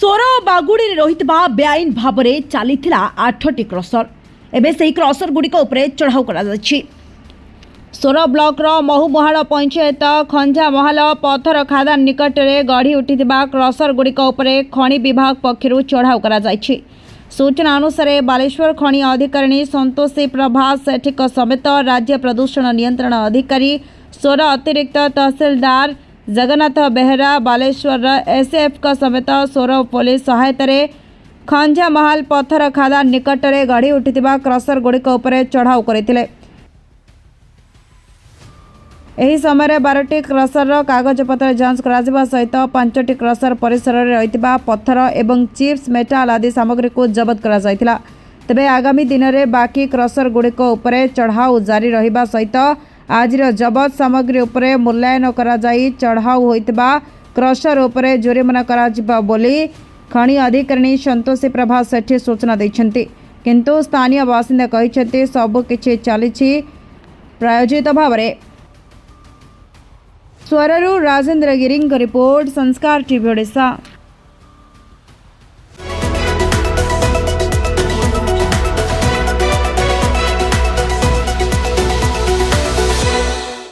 सोर बागुड़ी रही बेआईन भाव में चली 8टी क्रसर एवं से क्रसर गुड़िक चढ़ाऊ कर सोर ब्लॉक महुमहाल पंचायत खंजामहाल पत्थर खादान निकट में गढ़ी उठी क्रसर गुड़िक खनि विभाग पक्षर चढ़ाऊ कर सूचना अनुसार बालेश्वर खनि अधिकारिणी संतोषी प्रभा सेठी समेत राज्य प्रदूषण नियंत्रण अधिकारी सोर अतिरिक्त तहसीलदार जगन्नाथ बेहरा बालेश्वर एसएफ समेत सोर पुलिस सहायतार खंजामहाल पत्थर खादान निकट में गढ़ी उठी क्रसर गुड़िक चढ़ाऊ करते एही समय 12टी क्रसर कागजपत्र जांच करा सहित 5टी क्रसर परिसर में रही पत्थर एवं चिप्स मेटाल आदि सामग्री को जबत करा तेबे आगामी दिन में बाकी क्रसर गुड़िक चढ़ाऊ जारी रहिबा सहित आज जबत सामग्री उपरे मूल्यांकन करा जाई चढ़ाऊ होइतबा क्रसर उपरे जोरिमाना करा जिबा बोली खनि अधिकारिणी संतोषी प्रभा सेठी सूचना दैछन्ति किंतु स्थानीय बासिंदा कहिछन्ति सब किछि चलिछि प्रायोजित भाव में। स्वररू राजेंद्र गिरी रिपोर्ट संस्कार टीवी ओडिशा।